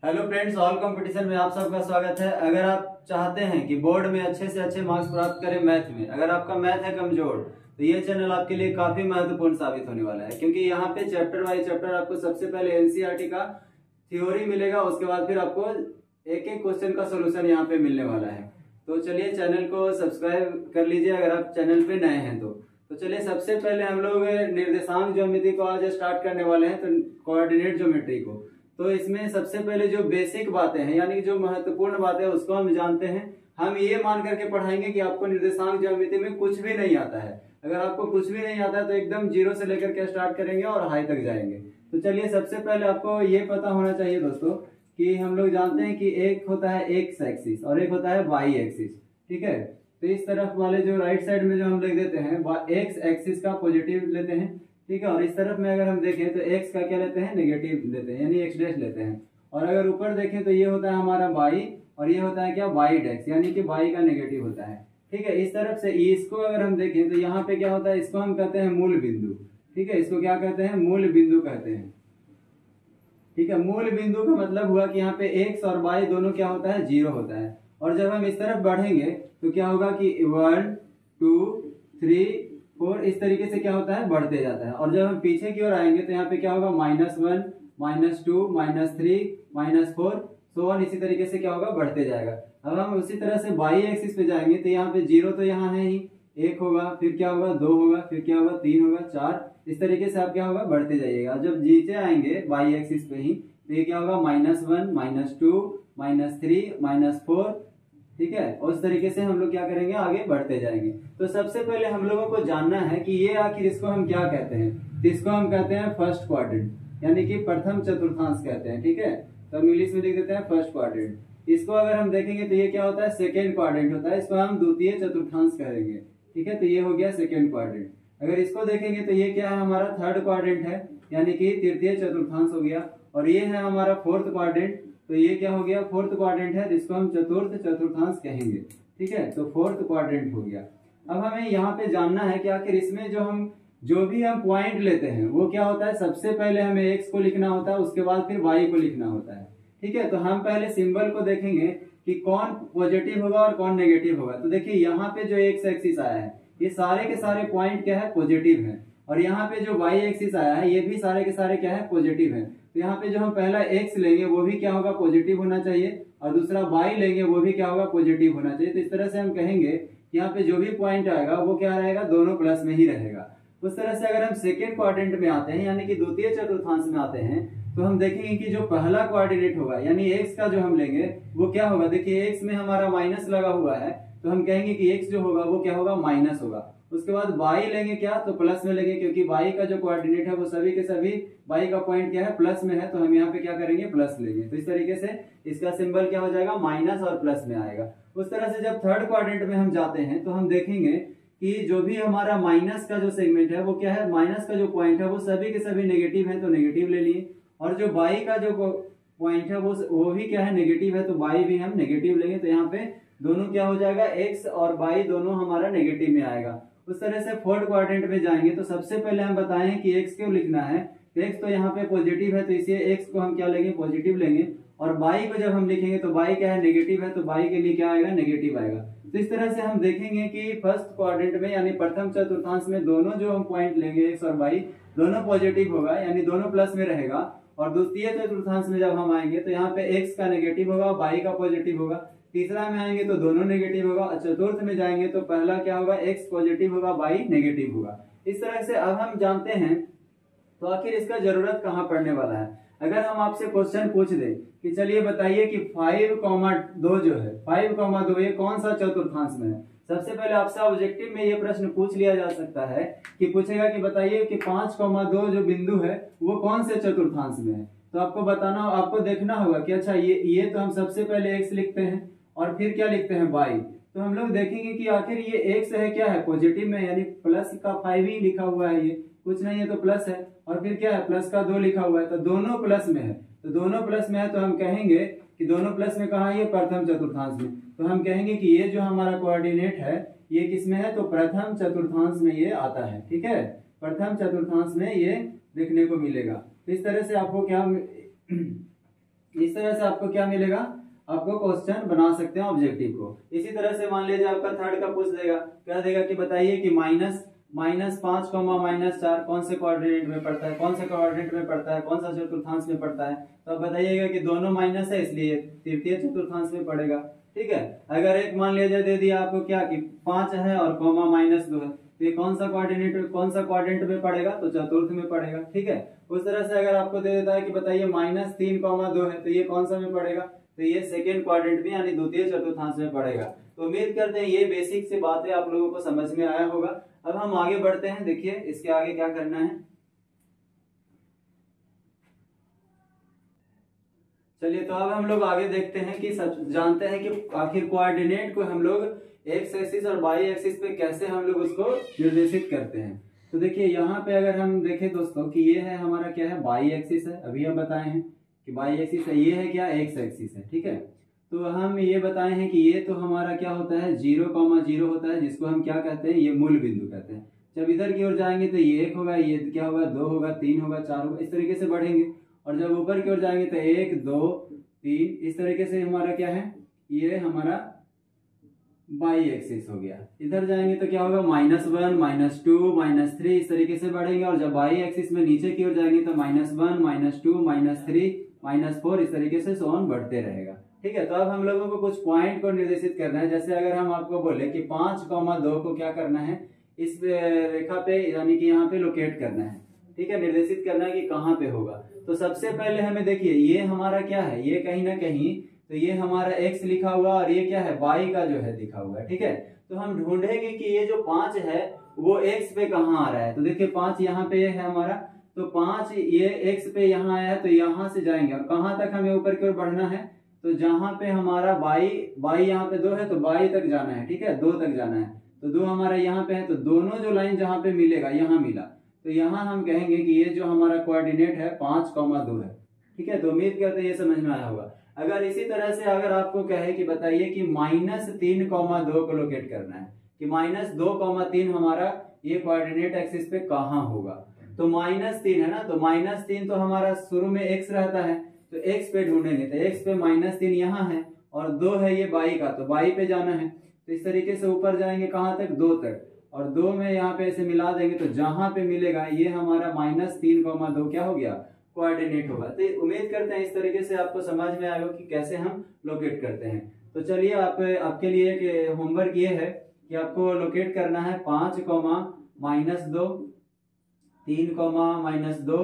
Hello friends, all competition में आप सबका स्वागत है। अगर आप चाहते हैं कि बोर्ड में अच्छे से अच्छे मार्क्स प्राप्त करें मैथ में, अगर आपका मैथ है कमजोर, तो ये चैनल आपके लिए काफी महत्वपूर्ण साबित होने वाला है, क्योंकि यहाँ पे चैप्टर बाय चैप्टर आपको सबसे पहले एनसीईआरटी का थ्योरी मिलेगा, उसके बाद फिर आपको एक एक क्वेश्चन का सोल्यूशन यहाँ पे मिलने वाला है। तो चलिए चैनल को सब्सक्राइब कर लीजिए अगर आप चैनल पे नए हैं तो चलिए सबसे पहले हम लोग निर्देशांक ज्योमेट्री को आज स्टार्ट करने वाले हैं, तो कोऑर्डिनेट ज्योमेट्री को। तो इसमें सबसे पहले जो बेसिक बातें हैं, यानी जो महत्वपूर्ण बातें हैं, उसको हम जानते हैं। हम ये मान करके पढ़ाएंगे कि आपको निर्देशांक ज्योमेट्री में कुछ भी नहीं आता है। अगर आपको कुछ भी नहीं आता है तो एकदम जीरो से लेकर के स्टार्ट करेंगे और हाई तक जाएंगे। तो चलिए सबसे पहले आपको ये पता होना चाहिए दोस्तों कि हम लोग जानते हैं कि एक होता है एक्स एक्सिस और एक होता है वाई एक्सिस। ठीक है, तो इस तरफ वाले जो राइट साइड में जो हम लिख देते हैं एक्स एक्सिस का पॉजिटिव लेते हैं, ठीक है, और इस तरफ में अगर हम देखें तो एक्स का क्या लेते हैं, नेगेटिव लेते हैं, यानी एक्स डैश लेते हैं। और अगर ऊपर देखें तो ये होता है हमारा वाई और ये होता है क्या, वाई डैश, यानी कि वाई का नेगेटिव होता है। ठीक है, इस तरफ से इसको अगर हम देखें तो यहाँ पे क्या होता है, इसको हम कहते हैं मूल बिंदु। ठीक है, इसको क्या कहते हैं, मूल बिंदु कहते हैं। ठीक है, मूल बिंदु का मतलब हुआ कि यहाँ पे एक्स और वाई दोनों क्या होता है, जीरो होता है। और जब हम इस तरफ बढ़ेंगे तो क्या होगा कि 1 2 3 4 इस तरीके से क्या होता है, बढ़ते जाता है। और जब हम पीछे की ओर आएंगे तो यहाँ पे क्या होगा, -1 -2 -3 -4 सो ऑन, इसी तरीके से क्या होगा, बढ़ते जाएगा। अब हम उसी तरह से वाई एक्सिस पे जाएंगे तो यहाँ पे जीरो तो यहाँ है ही, एक होगा, फिर क्या होगा, 2 होगा, फिर क्या होगा, 3 होगा, 4, इस तरीके से आप क्या होगा, बढ़ते जाइएगा। जब नीचे आएंगे वाई एक्सिस पे ही तो ये क्या होगा, -1 -2 -3 -4। ठीक है, और उस तरीके से हम लोग क्या करेंगे, आगे बढ़ते जाएंगे। तो सबसे पहले हम लोगों को जानना है कि ये आखिर इसको हम क्या कहते हैं। तो इसको हम कहते हैं फर्स्ट क्वाड्रेंट, यानी कि प्रथम चतुर्थांश कहते हैं। ठीक है, तो हम इंग्लिश में लिख देते हैं फर्स्ट क्वाड्रेंट। इसको अगर हम देखेंगे तो ये क्या होता है, सेकेंड क्वाड्रेंट होता है, इसको हम द्वितीय चतुर्थांश कहेंगे। ठीक है, तो ये हो गया सेकेंड क्वाड्रेंट। अगर इसको देखेंगे तो ये क्या है, हमारा थर्ड क्वाड्रेंट है, यानी कि तृतीय चतुर्थांश हो गया। और ये है हमारा फोर्थ क्वाड्रेंट, तो ये क्या हो गया, फोर्थ क्वाड्रेंट है, जिसको हम चतुर्थ चतुर्थांश कहेंगे। ठीक है, तो फोर्थ क्वाड्रेंट हो गया। अब हमें यहाँ पे जानना है कि आखिर इसमें जो भी हम पॉइंट लेते हैं वो क्या होता है, सबसे पहले हमें एक्स को लिखना होता है, उसके बाद फिर वाई को लिखना होता है। ठीक है, तो हम पहले सिंबल को देखेंगे कि कौन पॉजिटिव होगा और कौन नेगेटिव होगा। तो देखिए यहाँ पे जो एक्स एक्सिस आया है, ये सारे के सारे पॉइंट क्या है, पॉजिटिव है। और यहाँ पे जो वाई एक्सिस आया है, ये भी सारे के सारे क्या है, पॉजिटिव है। तो यहाँ पे जो हम पहला एक्स लेंगे वो भी क्या होगा, पॉजिटिव होना चाहिए, और दूसरा वाई लेंगे वो भी क्या होगा, पॉजिटिव होना चाहिए। तो इस तरह से हम कहेंगे यहाँ पे जो भी पॉइंट आएगा वो क्या रहेगा, दोनों प्लस में ही रहेगा। उस तरह से अगर हम सेकेंड क्वाड्रेंट में आते हैं, यानी कि द्वितीय चतुर्थांश में आते हैं, तो हम देखेंगे कि जो पहला कोऑर्डिनेट होगा, यानी एक्स का जो हम लेंगे वो क्या होगा, देखिए एक्स में हमारा माइनस लगा हुआ है, तो हम कहेंगे कि एक्स जो होगा वो क्या होगा, माइनस होगा। उसके बाद वाई लेंगे क्या, तो प्लस में लेंगे, क्योंकि वाई का जो कोऑर्डिनेट है वो सभी के सभी वाई का पॉइंट क्या है, प्लस में है, तो हम यहाँ पे क्या करेंगे, प्लस लेंगे। तो इस तरीके से इसका सिंबल क्या हो जाएगा, माइनस और प्लस में आएगा। उस तरह से जब थर्ड क्वाड्रेंट में हम जाते हैं तो हम देखेंगे कि जो भी हमारा माइनस का जो सेगमेंट है वो क्या है, माइनस का जो पॉइंट है वो सभी के सभी नेगेटिव है, तो नेगेटिव ले लिए। और जो वाई का जो पॉइंट है वो भी क्या है, नेगेटिव है, तो वाई भी हम नेगेटिव लेंगे। तो यहाँ पे दोनों क्या हो जाएगा, एक्स और वाई दोनों हमारा नेगेटिव में आएगा। उस तरह से फोर्थ क्वाड्रेंट में जाएंगे तो सबसे पहले हम बताएं कि एक्स क्यों लिखना है। एक्स तो यहाँ पे पॉजिटिव है, तो इसलिए एक्स को हम क्या लेंगे, पॉजिटिव लेंगे। और वाई को जब हम लिखेंगे तो वाई क्या है, नेगेटिव है, तो वाई के लिए क्या आएगा, नेगेटिव आएगा। तो इस तरह से हम देखेंगे कि फर्स्ट क्वाड्रेंट में यानी प्रथम चतुर्थांश में दोनों जो हम पॉइंट लेंगे एक्स और वाई दोनों पॉजिटिव होगा, यानी दोनों प्लस में रहेगा। और द्वितीय चतुर्थांश में जब हम आएंगे तो यहाँ पे एक्स का नेगेटिव होगा, वाई का पॉजिटिव होगा। तीसरा में आएंगे तो दोनों नेगेटिव होगा, और चतुर्थ में जाएंगे तो पहला क्या होगा, एक्स पॉजिटिव होगा, वाई नेगेटिव होगा। इस तरह से अब हम जानते हैं तो आखिर इसका जरूरत कहाँ पड़ने वाला है। अगर हम आपसे क्वेश्चन पूछ दें कि चलिए बताइए कि 5,2 जो है, 5,2 ये कौन सा चतुर्थांश में है, सबसे पहले आपसे ऑब्जेक्टिव में ये प्रश्न पूछ लिया जा सकता है कि पूछेगा कि बताइए कि 5,2 जो बिंदु है वो कौन से चतुर्थांश में है। तो आपको बताना, आपको देखना होगा कि अच्छा ये तो हम सबसे पहले एक्स लिखते हैं और फिर क्या लिखते हैं, वाई। तो हम लोग देखेंगे कि आखिर ये एक्स है क्या है, पॉजिटिव में, यानी प्लस का 5 ही लिखा हुआ है, ये कुछ नहीं है तो प्लस है। और फिर क्या है, प्लस का 2 लिखा हुआ है, तो दोनों प्लस में है। तो दोनों प्लस में है तो हम कहेंगे कि दोनों प्लस में कहाँ है, ये प्रथम चतुर्थांश में। तो हम कहेंगे कि ये जो हमारा कोऑर्डिनेट है ये किस में है, तो प्रथम चतुर्थांश में ये आता है। ठीक है, प्रथम चतुर्थांश में ये देखने को मिलेगा। तो इस तरह से आपको क्या इस तरह से आपको क्या मिलेगा, आपको क्वेश्चन बना सकते हैं ऑब्जेक्टिव को। इसी तरह से मान लीजिए आपका थर्ड का पूछ देगा, क्या देगा कि बताइए कि -5, -4 कौन से क्वाड्रेंट में पड़ता है, कौन से क्वाड्रेंट में पड़ता है, कौन सा चतुर्थांश में पड़ता है। तो आप बताइएगा कि दोनों माइनस है इसलिए तृतीय चतुर्थांश में पड़ेगा। ठीक है, अगर एक मान लीजिए दे दिया आपको क्या कि 5 है और कॉमा -2 है, तो ये कौन सा क्वाड्रेंट में पड़ेगा, तो चतुर्थ में पड़ेगा। ठीक है, उस तरह से अगर आपको दे देता है कि बताइए -3, 2 है, तो ये कौन सा में पड़ेगा, तो ये सेकेंड क्वाड्रेंट में यानी द्वितीय चतुर्थांश में पड़ेगा। तो उम्मीद करते हैं ये बेसिक से बातें आप लोगों को समझ में आया होगा। अब हम आगे बढ़ते हैं, देखिए इसके आगे क्या करना है। चलिए तो अब हम लोग आगे देखते हैं कि जानते हैं कि आखिर कोऑर्डिनेट को हम लोग एक्स एक्सिस और वाई एक्सिस पे कैसे हम लोग उसको निर्देशित करते हैं। तो देखिए यहाँ पे अगर हम देखें दोस्तों कि ये है हमारा क्या है, वाई एक्सिस है। अभी हम बताए हैं कि वाई एक्सिस है, ये है क्या, एक्स एक्सिस है। ठीक है, तो हम ये बताए हैं कि ये तो हमारा क्या होता है 0,0 होता है, जिसको हम क्या कहते हैं, ये मूल बिंदु कहते हैं। जब इधर की ओर जाएंगे तो ये 1 होगा, ये क्या होगा 2 होगा, 3 होगा, 4 होगा, इस तरीके से बढ़ेंगे। और जब ऊपर की ओर जाएंगे तो 1, 2, 3 इस तरीके से हमारा क्या है, ये हमारा बाई एक्सिस हो गया। इधर जाएंगे तो क्या होगा -1, -2, -3 इस तरीके से बढ़ेंगे। और जब बाई एक्सिस में नीचे की ओर जाएंगे तो -1, -2, -3, -4 इस तरीके से सोन बढ़ते रहेगा। ठीक है, तो अब हम लोगों को कुछ पॉइंट को निर्देशित करना है। जैसे अगर हम आपको बोले कि 5,2 को क्या करना है, इस रेखा पे यानी कि यहाँ पे लोकेट करना है। ठीक है, निर्देशित करना है कि कहाँ पे होगा। तो सबसे पहले हमें देखिए ये हमारा क्या है, ये कहीं ना कहीं तो ये हमारा x लिखा हुआ और ये क्या है y का जो है लिखा हुआ है। ठीक है, तो हम ढूंढेंगे कि ये जो 5 है वो x पे कहाँ आ रहा है। तो देखिए 5 यहाँ पे है हमारा, तो 5 ये x पे यहाँ आया है, तो यहाँ से जाएंगे और कहाँ तक हमें ऊपर की ओर बढ़ना है, तो जहाँ पे हमारा y यहाँ पे 2 है तो y तक जाना है। ठीक है, 2 तक जाना है, तो 2 हमारा यहाँ पे है, तो दोनों जो लाइन जहाँ पे मिलेगा यहाँ मिला, तो यहाँ हम कहेंगे कि ये जो हमारा कोऑर्डिनेट है 5,2 है। ठीक है, तो उम्मीद करते हैं ये समझ में आया होगा। अगर इसी तरह से अगर आपको कहे कि बताइए कि -3,2 को लोकेट करना है कि -2,3 हमारा ये कोऑर्डिनेट एक्सिस पे कहाँ होगा, तो -3 है ना, तो -3 तो हमारा शुरू में x रहता है, तो x पे ढूंढेंगे तो x पे -3 यहाँ है और 2 है ये y का, तो y पे जाना है। तो इस तरीके से ऊपर जाएंगे कहाँ तक, 2 तक, और 2 में यहाँ पे ऐसे मिला देंगे तो जहां पे मिलेगा ये हमारा -3,2 क्या हो गया, कोऑर्डिनेट होगा। तो उम्मीद करते हैं इस तरीके से आपको समझ में आएगा कि कैसे हम लोकेट करते हैं। तो चलिए आपके लिए एक होमवर्क ये है कि आपको लोकेट करना है 5, -2, 3, -2,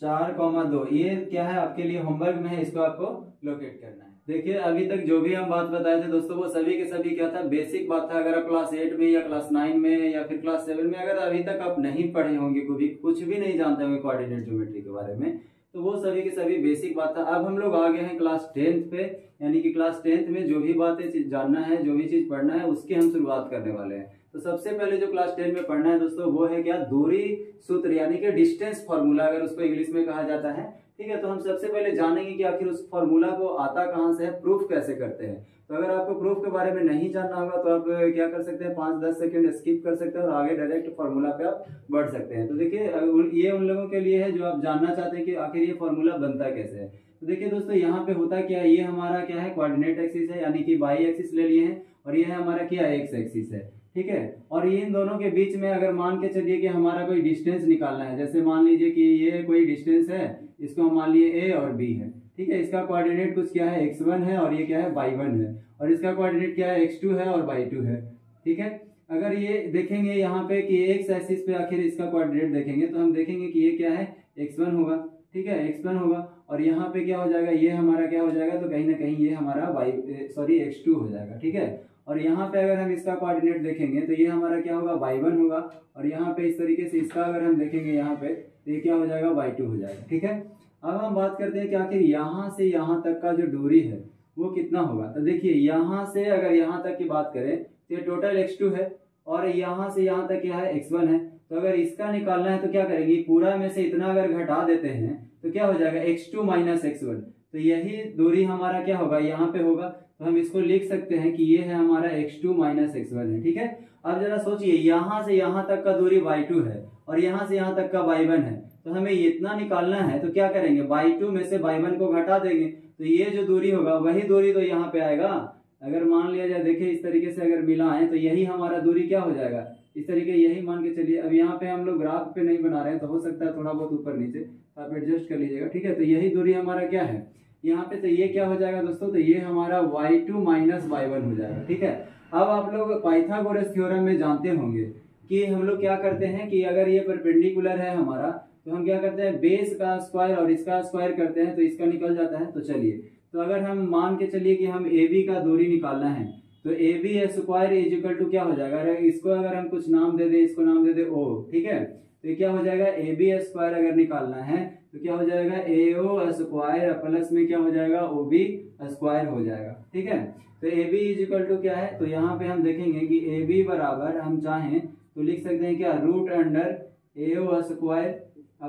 4, 2। ये क्या है आपके लिए होमवर्क में है, इसको आपको लोकेट करना है। देखिए अभी तक जो भी हम बात बताए थे दोस्तों वो सभी के सभी क्या था, बेसिक बात था। अगर आप क्लास 8 में या क्लास 9 में या फिर क्लास 7 में अगर अभी तक आप नहीं पढ़े होंगे, कुछ भी नहीं जानते होंगे कोऑर्डिनेट ज्योमेट्री के बारे में, तो वो सभी के सभी बेसिक बात था। अब हम लोग आ गए हैं क्लास 10th पे, यानी कि क्लास 10th में जो भी बातें जानना है, जो भी चीज पढ़ना है उसकी हम शुरुआत करने वाले हैं। तो सबसे पहले जो क्लास 10 में पढ़ना है दोस्तों वो है क्या, दूरी सूत्र यानी कि डिस्टेंस फॉर्मूला अगर उसको इंग्लिश में कहा जाता है। ठीक है, तो हम सबसे पहले जानेंगे कि आखिर उस फॉर्मूला को आता कहाँ से है, प्रूफ कैसे करते हैं। तो अगर आपको प्रूफ के बारे में नहीं जानना होगा तो आप क्या कर सकते हैं, 5-10 सेकंड स्किप कर सकते हैं और आगे डायरेक्ट फॉर्मूला पे आप बढ़ सकते हैं। तो देखिए ये उन लोगों के लिए है जो आप जानना चाहते हैं कि आखिर ये फॉर्मूला बनता कैसे है। तो देखिए दोस्तों यहाँ पे होता क्या है, ये हमारा क्या है कोऑर्डिनेट एक्सिस है यानी कि वाई एक्सिस ले लिए हैं और ये है हमारा क्या एक्स एक्सिस है। ठीक है, और इन दोनों के बीच में अगर मान के चलिए कि हमारा कोई डिस्टेंस निकालना है, जैसे मान लीजिए कि ये कोई डिस्टेंस है, इसको हम मान लिए a और b है। ठीक है, इसका कोऑर्डिनेट कुछ क्या है x1 है और ये क्या है y1 है, और इसका कोऑर्डिनेट क्या है x2 है और y2 है। ठीक है, अगर ये देखेंगे यहाँ पे कि x एक्सिस पे आखिर इसका कोऑर्डिनेट देखेंगे तो हम देखेंगे कि ये क्या है x1 होगा। ठीक है, x1 होगा और यहाँ पे क्या हो जाएगा, ये हमारा क्या हो जाएगा, तो कहीं ना कहीं ये हमारा x2 हो जाएगा। ठीक है, और यहाँ पे अगर हम इसका कोऑर्डिनेट देखेंगे तो ये हमारा क्या होगा, y1 होगा, और यहाँ पे इस तरीके से इसका अगर हम देखेंगे यहाँ पे तो ये क्या हो जाएगा, y2 हो जाएगा। ठीक है, अब हम बात करते हैं कि आखिर यहाँ से यहाँ तक का जो दूरी है वो कितना होगा। तो देखिए यहाँ से अगर यहाँ तक की बात करें तो ये टोटल x2 है और यहाँ से यहाँ तक क्या है, x1 है। तो अगर इसका निकालना है तो क्या करेंगे, पूरा में से इतना अगर घटा देते हैं तो क्या हो जाएगा, x2 - x1। तो यही दूरी हमारा क्या होगा, यहाँ पे होगा। तो हम इसको लिख सकते हैं कि ये है हमारा x2 - x1 है। ठीक है, अब जरा सोचिए यहाँ से यहाँ तक का दूरी y2 है और यहाँ से यहाँ तक का y1 है, तो हमें इतना निकालना है, तो क्या करेंगे, बाई 2 में से बाई 1 को घटा देंगे, तो ये जो दूरी होगा वही दूरी तो यहाँ पे आएगा। अगर मान लिया जाए, देखिए इस तरीके से अगर मिला है तो यही हमारा दूरी क्या हो जाएगा, इस तरीके यही मान के चलिए। अब यहाँ पे हम लोग ग्राफ पे नहीं बना रहे हैं तो हो सकता है थोड़ा बहुत ऊपर नीचे, तो आप एडजस्ट कर लीजिएगा, ठीक है। तो यही दूरी हमारा क्या है यहाँ पे, तो ये क्या हो जाएगा दोस्तों, तो ये हमारा y2 माइनस y1 हो जाएगा, ठीक है। अब आप लोग पाइथागोरस थ्योरम में जानते होंगे कि हम लोग क्या करते हैं कि अगर ये परपेंडिकुलर है हमारा, तो हम क्या करते हैं, बेस का स्क्वायर और इसका स्क्वायर करते हैं तो इसका निकल जाता है। तो चलिए, तो अगर हम मान के चलिए कि हम ए बी का दूरी निकालना है, तो A B square is equal to क्या हो जाएगा, इसको अगर हम कुछ नाम दे दे, इसको नाम दे दे ओ, ठीक है। तो ये क्या हो जाएगा, ए बी स्क्वायर अगर निकालना है तो क्या हो जाएगा, ए ओ स्क्वायर प्लस में क्या हो जाएगा, ओ बी स्क्वायर हो जाएगा, ठीक है। तो A B is equal to क्या है, तो यहाँ पे हम देखेंगे कि ए बी बराबर हम चाहें तो लिख सकते हैं क्या, रूट अंडर ए ओ स्क्वायर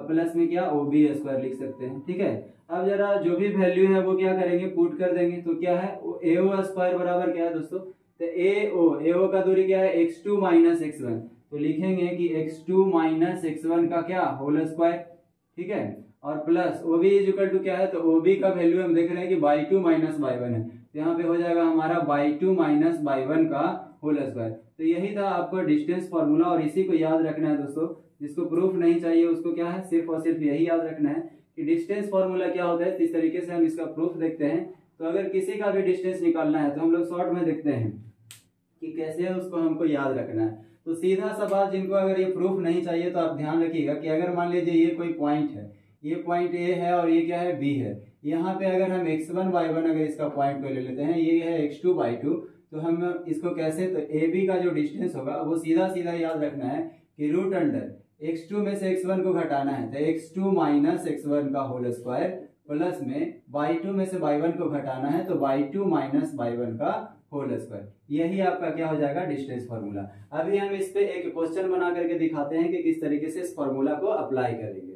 प्लस में क्या, ओ बी स्क्वायर लिख सकते हैं, ठीक है। अब जरा जो भी वैल्यू है वो क्या करेंगे, पुट कर देंगे। तो क्या है, ए ओ स्क्वायर बराबर क्या है दोस्तों, तो ए ओ का दूरी क्या है, x2 माइनस x1, तो लिखेंगे कि x2 माइनस x1 का क्या, होल स्क्वायर, ठीक है। और plus O B is equal to क्या है, तो ओ बी का वैल्यू हम देख रहे हैं कि बाई 2 माइनस बाई 1 है, तो यहाँ पे हो जाएगा हमारा बाई 2 माइनस बाई 1 का होल स्क्वायर। तो यही था आपको डिस्टेंस फॉर्मूला, और इसी को याद रखना है दोस्तों। जिसको प्रूफ नहीं चाहिए उसको क्या है, सिर्फ और सिर्फ यही याद रखना है कि डिस्टेंस फॉर्मूला क्या होता है। इस तरीके से हम इसका प्रूफ देखते हैं। तो अगर किसी का भी डिस्टेंस निकालना है तो हम लोग शॉर्ट में देखते हैं कि कैसे उसको हमको याद रखना है। तो सीधा सा बात, जिनको अगर ये प्रूफ नहीं चाहिए तो आप ध्यान रखिएगा कि अगर मान लीजिए ये कोई पॉइंट है, ये पॉइंट ए है और ये क्या है, बी है। यहाँ पे अगर हम x1 y1 अगर इसका पॉइंट को ले लेते हैं, ये है x2 y2, तो हम इसको कैसे, तो ए बी का जो डिस्टेंस होगा वो सीधा सीधा याद रखना है कि रूट अंडर x2 में से x1 को घटाना है, तो x2 माइनस x1 का होल स्क्वायर प्लस में y2 में से y1 को घटाना है, तो y2 माइनस y1 का होल स्क्वायर। यही आपका क्या हो जाएगा, डिस्टेंस फॉर्मूला। अभी हम इस पे एक क्वेश्चन बना करके दिखाते हैं कि किस तरीके से इस फॉर्मूला को अप्लाई करेंगे।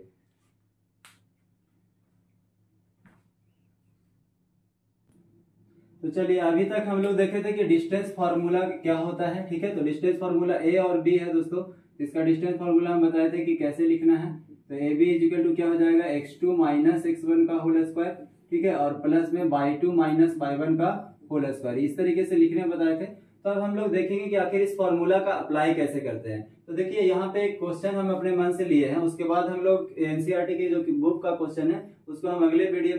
तो चलिए, अभी तक हम लोग देखे थे कि डिस्टेंस फार्मूला क्या होता है, ठीक है। तो डिस्टेंस फार्मूला ए और बी है दोस्तों। इसका डिस्टेंस फार्मूला हम बताए थे कि कैसे लिखना है। तो A B is equal to क्या हो जाएगा, x2 माइनस x1 का होल स्क्वायर, ठीक है, और प्लस में y2 माइनस y1 का होल स्क्वायर। इस तरीके से लिखने बताए थे। तो अब हम लोग देखेंगे कि आखिर इस फॉर्मूला का अप्लाई कैसे करते हैं। तो देखिए, यहाँ पे एक क्वेश्चन हम अपने मन से लिए हैं, उसके बाद हम लोग एनसीईआरटी की जो बुक का क्वेश्चन है उसको हम अगले वीडियो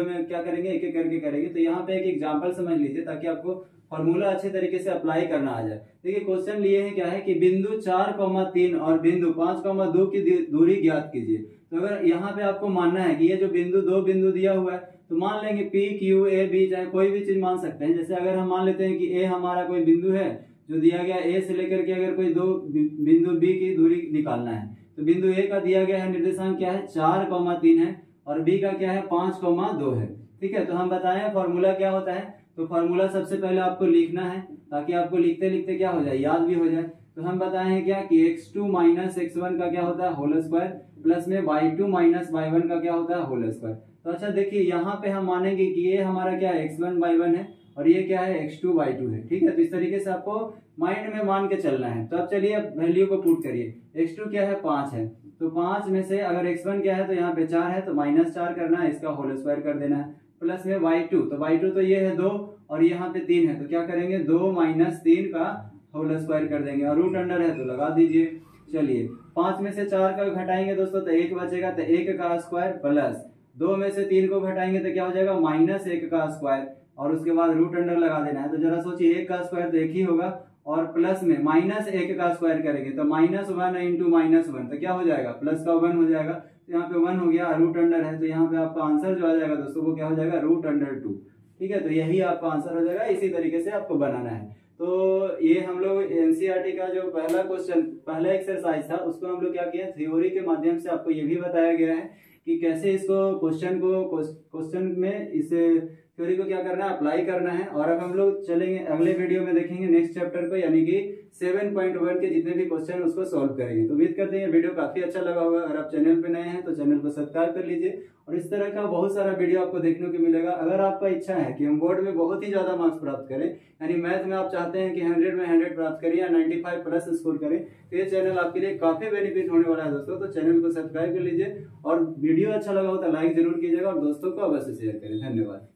में क्या करेंगे, एक एक करके करेंगे। तो यहाँ पे एक एग्जांपल समझ लीजिए ताकि आपको फॉर्मूला अच्छे तरीके से अप्लाई करना आ जाए। देखिए, क्वेश्चन लिए हैं क्या है कि बिंदु 4,3 और बिंदु 5,2 की दूरी ज्ञात कीजिए। तो अगर यहाँ पे आपको मानना है कि ये जो दो बिंदु दिया हुआ है, तो मान लेंगे P Q A B, चाहे कोई भी चीज मान सकते हैं। जैसे अगर हम मान लेते हैं कि A हमारा कोई बिंदु है जो दिया गया, A से लेकर के अगर कोई दो बिंदु B की दूरी निकालना है, तो बिंदु A का दिया गया है निर्देशांक क्या है, 4,3 है, और B का क्या है, 5,2 है, ठीक है। तो हम बताएं फॉर्मूला क्या होता है। तो फॉर्मूला सबसे पहले आपको लिखना है ताकि आपको लिखते लिखते क्या हो जाए, याद भी हो जाए। तो हम बताए हैं क्या कि x2 माइनस x1 का क्या होता है, होल स्क्वायर, प्लस में y2 माइनस y1 का क्या होता है, होल स्क्वायर। तो अच्छा देखिए, यहाँ पे हम मानेंगे कि ये हमारा क्या है, x1 y1 है और ये क्या है, x2 y2 है, ठीक है। तो इस तरीके से आपको माइंड में मान के चलना है। तो अब चलिए वैल्यू को पुट करिए। x2 क्या है, 5 है, तो 5 में से अगर x1 क्या है, तो यहाँ पे 4 है, तो -4 करना है, इसका होल स्क्वायर कर देना है, प्लस में y2, तो y2 तो ये है 2 और यहाँ पे 3 है, तो क्या करेंगे, 2 माइनस 3 का होल स्क्वायर कर देंगे, और रूट अंडर है तो लगा दीजिए। चलिए, 5 में से 4 का घटाएंगे दोस्तों तो 1 बचेगा, तो 1 का स्क्वायर, प्लस 2 में से 3 को घटाएंगे तो क्या हो जाएगा, -1 का स्क्वायर, और उसके बाद रूट अंडर लगा देना है। तो जरा सोचिए, 1 का स्क्वायर तो 1 ही होगा, और प्लस में -1 का स्क्वायर करेंगे तो -1 इंटू -1, तो क्या हो जाएगा, प्लस का 1 हो जाएगा। तो यहाँ पे 1 हो गया, रूट अंडर है, तो यहाँ पे आपका आंसर जो आ जाएगा दोस्तों वो क्या हो जाएगा, रूट अंडर 2, ठीक है। तो यही आपका आंसर हो जाएगा। इसी तरीके से आपको बनाना है। तो ये हम लोग एनसीईआरटी का जो पहला एक्सरसाइज था उसको हम लोग क्या किया, थ्योरी के माध्यम से आपको ये भी बताया गया है कि कैसे इसको क्वेश्चन में इस थ्योरी को क्या करना है, अप्लाई करना है। और अब हम लोग चलेंगे अगले वीडियो में, देखेंगे नेक्स्ट चैप्टर को, यानी कि 7.1 के जितने भी क्वेश्चन है उसको सॉल्व करेंगे। तो उम्मीद करते हैं वीडियो काफी अच्छा लगा होगा। अगर आप चैनल पे नए हैं तो चैनल को सब्सक्राइब कर लीजिए, और इस तरह का बहुत सारा वीडियो आपको देखने को मिलेगा। अगर आपका इच्छा है कि हम बोर्ड में बहुत ही ज्यादा मार्क्स प्राप्त करें, यानी मैथ में आप चाहते हैं कि 100 में 100 प्राप्त करें या 95 प्लस स्कोर करें, तो ये चैनल आपके लिए काफी बेनिफिट होने वाला है दोस्तों। तो चैनल को सब्सक्राइब कर लीजिए, और वीडियो अच्छा लगा हो तो लाइक जरूर कीजिएगा, और दोस्तों को अवश्य शेयर करें। धन्यवाद।